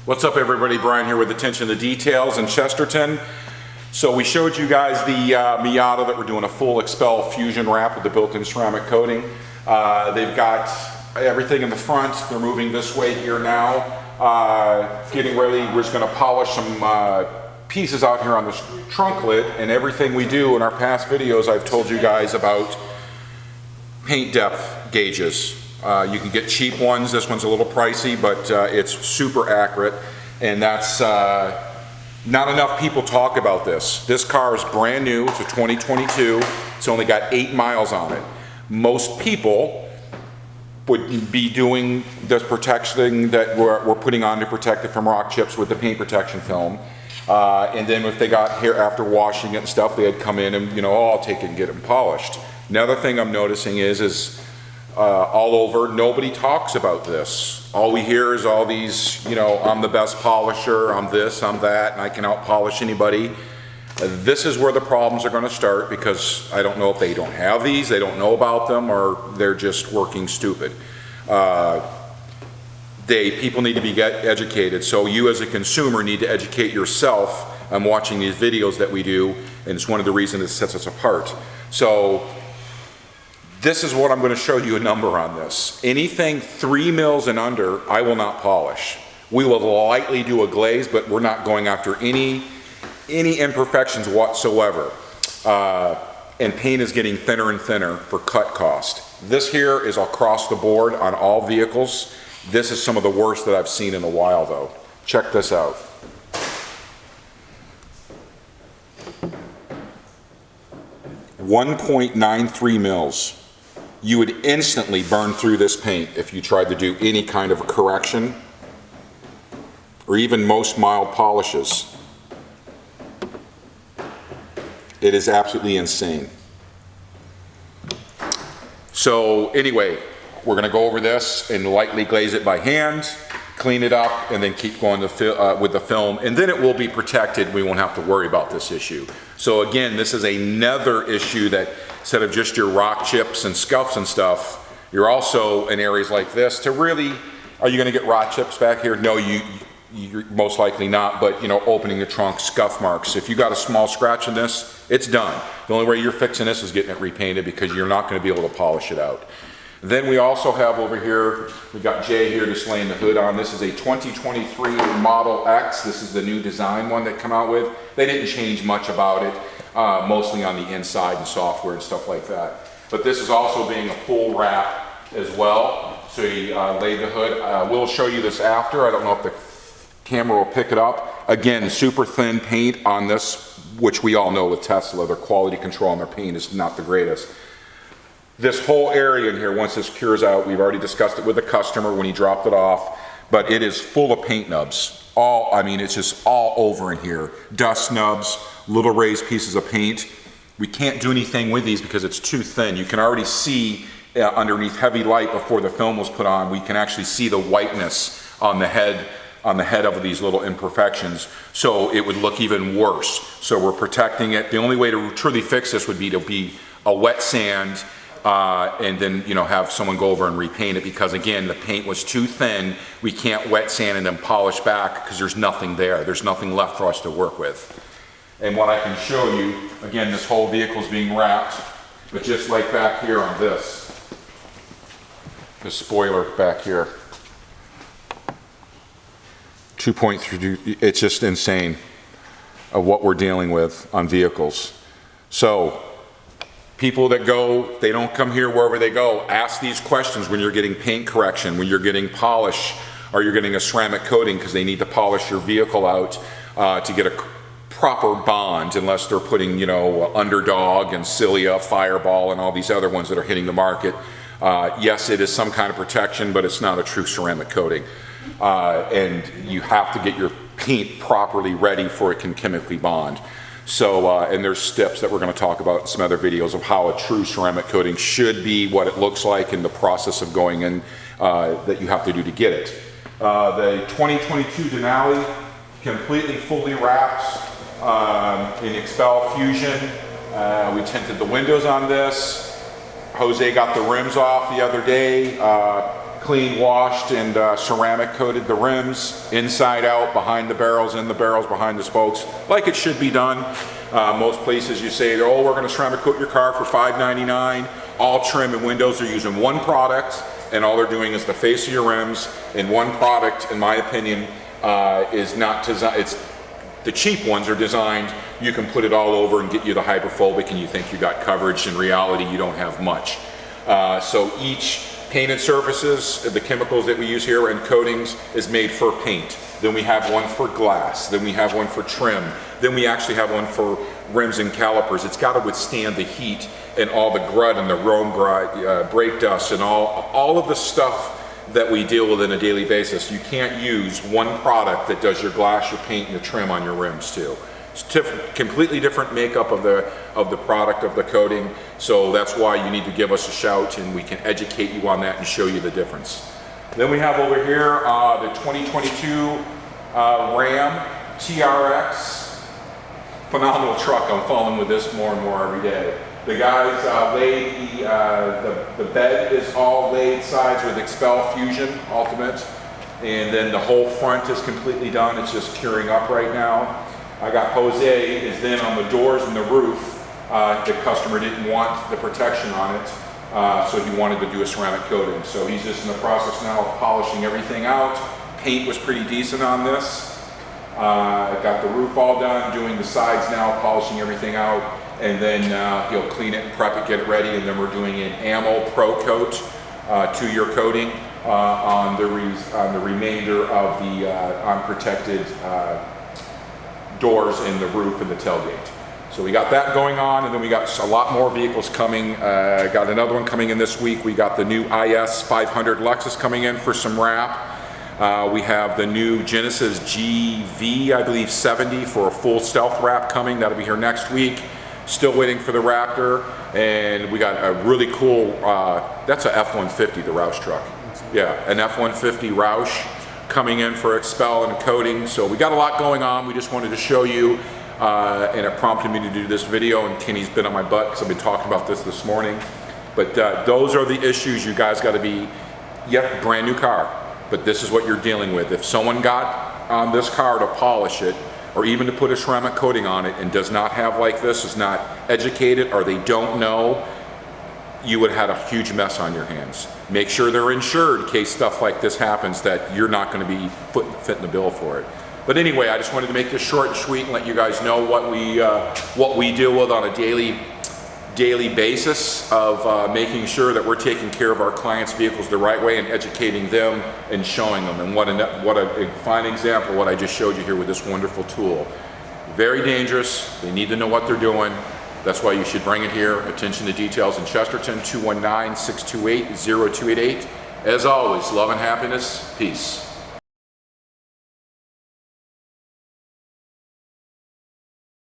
What's up everybody, Brian here with Attention to Details in Chesterton. So we showed you guys the Miata that we're doing a full Expel Fusion wrap with the built-in ceramic coating. They've got everything in the front. They're moving this way here now. Getting ready, we're just going to polish some pieces out here on the trunk lid, and everything we do in our past videos I've told you guys about paint depth gauges. You can get cheap ones. This one's a little pricey, but it's super accurate, and that's not enough people talk about this. This car is brand new. It's a 2022. It's only got 8 miles on it. Most people would be doing this protection that we're putting on to protect it from rock chips with the paint protection film. And then if they got here after washing it and stuff, they'd come in and, oh, I'll take it and get them polished. Another thing I'm noticing is all over, nobody talks about this. All we hear is all these, I'm the best polisher, I'm this, I'm that, and I can out polish anybody. This is where the problems are going to start, because I don't know if they don't have these, they don't know about them, or they're just working stupid. People need to be educated, so you as a consumer need to educate yourself on watching these videos that we do, and it's one of the reasons it sets us apart. So this is what I'm going to show you a number on this. Anything 3 mils and under, I will not polish. We will lightly do a glaze, but we're not going after any imperfections whatsoever. And paint is getting thinner and thinner for cut cost. This here is across the board on all vehicles. This is some of the worst that I've seen in a while though. Check this out. .93 mils. You would instantly burn through this paint if you tried to do any kind of a correction, or even most mild polishes. It is absolutely insane. So anyway, we're going to go over this and lightly glaze it by hand, clean it up, and then keep going with the film, and then it will be protected. We won't have to worry about this issue. So again, this is another issue that instead of just your rock chips and scuffs and stuff, you're also in areas like this to really, are you going to get rock chips back here? No, you're most likely not, but opening the trunk, scuff marks. If you got a small scratch in this, it's done. The only way you're fixing this is getting it repainted, because you're not going to be able to polish it out. Then we also have over here, we got Jay here just laying the hood on. This is a 2023 Model X. This is the new design one that come out with. They didn't change much about it, mostly on the inside and software and stuff like that. But this is also being a full wrap as well. So he laid the hood. We'll show you this after. I don't know if the camera will pick it up. Again, super thin paint on this, which we all know with Tesla, their quality control on their paint is not the greatest. This whole area in here, once this cures out, we've already discussed it with the customer when he dropped it off, but it is full of paint nubs. It's just all over in here. Dust nubs, little raised pieces of paint. We can't do anything with these because it's too thin. You can already see underneath heavy light before the film was put on, we can actually see the whiteness on the head of these little imperfections, so it would look even worse. So we're protecting it. The only way to truly fix this would be to be a wet sand, and then have someone go over and repaint it, because again, the paint was too thin. We can't wet sand and then polish back because there's nothing there. There's nothing left for us to work with. And what I can show you, again, this whole vehicle is being wrapped, but just like back here on this spoiler back here, 2.3, it's just insane of what we're dealing with on vehicles. So people that go, they don't come here wherever they go. Ask these questions when you're getting paint correction, when you're getting polish, or you're getting a ceramic coating, because they need to polish your vehicle out to get a proper bond, unless they're putting, Underdog and Cilia, Fireball, and all these other ones that are hitting the market. Yes, it is some kind of protection, but it's not a true ceramic coating. And you have to get your paint properly ready for it can chemically bond. So, and there's steps that we're going to talk about in some other videos of how a true ceramic coating should be, what it looks like, and the process of going in that you have to do to get it. The 2022 Denali, completely fully wrapped in Expel Fusion. We tinted the windows on this. Jose got the rims off the other day. cleaned, washed, and ceramic coated the rims, inside out, behind the barrels, in the barrels, behind the spokes, like it should be done. Most places you say, oh, we're gonna ceramic coat your car for $5.99. All trim and windows are using one product, and all they're doing is the face of your rims, and one product, in my opinion, is not designed, it's the cheap ones are designed, you can put it all over and get you the hydrophobic and you think you got coverage. In reality, you don't have much. So each painted surfaces, the chemicals that we use here and coatings is made for paint. Then we have one for glass, then we have one for trim, then we actually have one for rims and calipers. It's got to withstand the heat and all the grud and the Rome brake dust and all of the stuff that we deal with on a daily basis. You can't use one product that does your glass, your paint, and your trim on your rims too. It's completely different makeup of the product, of the coating. So that's why you need to give us a shout and we can educate you on that and show you the difference. Then we have over here the 2022 Ram TRX. Phenomenal truck. I'm falling with this more and more every day. The guys laid the bed is all laid sides with Expel Fusion Ultimate, and then the whole front is completely done. It's just curing up right now. I got Jose is then on the doors and the roof. The customer didn't want the protection on it, so he wanted to do a ceramic coating. So he's just in the process now of polishing everything out. Paint was pretty decent on this. Got the roof all done, doing the sides now, polishing everything out. And then he'll clean it, prep it, get it ready, and then we're doing an ammo pro coat to your coating on the remainder of the unprotected doors in the roof and the tailgate. So we got that going on, and then we got a lot more vehicles coming. Got another one coming in this week. We got the new IS 500 Lexus coming in for some wrap. We have the new Genesis GV, I believe 70, for a full stealth wrap coming. That'll be here next week. Still waiting for the Raptor, and we got a really cool, that's a F-150, the Roush truck. Yeah, an F-150 Roush coming in for Expel and coating. So we got a lot going on. We just wanted to show you, and it prompted me to do this video, and Kenny's been on my butt because I've been talking about this morning. But those are the issues you guys got to be, yep, brand new car, but this is what you're dealing with. If someone got on this car to polish it, or even to put a ceramic coating on it and does not have like this, is not educated, or they don't know, you would have had a huge mess on your hands. Make sure they're insured in case stuff like this happens, that you're not going to be fitting the bill for it. But anyway, I just wanted to make this short and sweet and let you guys know what we deal with on a daily basis of making sure that we're taking care of our clients' vehicles the right way and educating them and showing them. And what a fine example of what I just showed you here with this wonderful tool. Very dangerous. They need to know what they're doing. That's why you should bring it here. Attention to details in Chesterton, 219-628-0288. As always, love and happiness. Peace.